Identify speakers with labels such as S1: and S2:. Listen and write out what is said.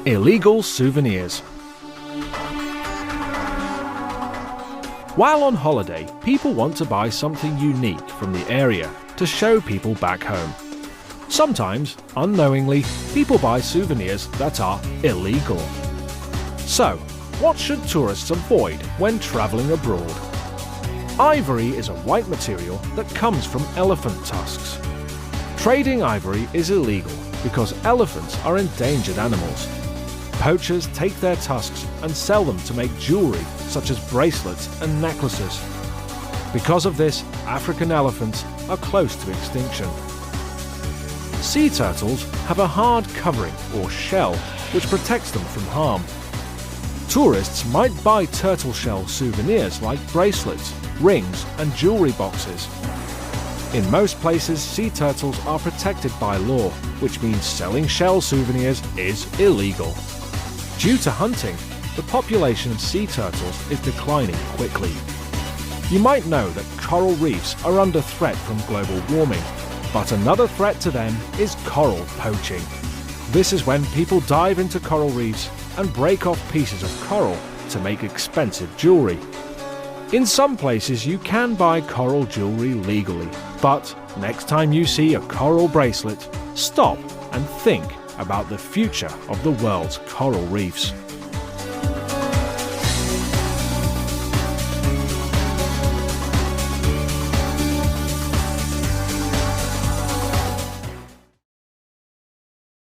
S1: Illegal souvenirs. While on holiday, people want to buy something unique from the area to show people back home. Sometimes, unknowingly, people buy souvenirs that are illegal. So, what should tourists avoid when travelling abroad? Ivory is a white material that comes from elephant tusks. Trading ivory is illegal because elephants are endangered animals. Poachers take their tusks and sell them to make jewellery such as bracelets and necklaces. Because of this, African elephants are close to extinction. Sea turtles have a hard covering or shell which protects them from harm. Tourists might buy turtle shell souvenirs like bracelets, rings and jewellery boxes. In most places, sea turtles are protected by law, which means selling shell souvenirs is illegal. Due to hunting, the population of sea turtles is declining quickly. You might know that coral reefs are under threat from global warming, but another threat to them is coral poaching. This is when people dive into coral reefs and break off pieces of coral to make expensive jewellery. In some places you can buy coral jewellery legally, but next time you see a coral bracelet, stop and think about the future of the world's coral reefs.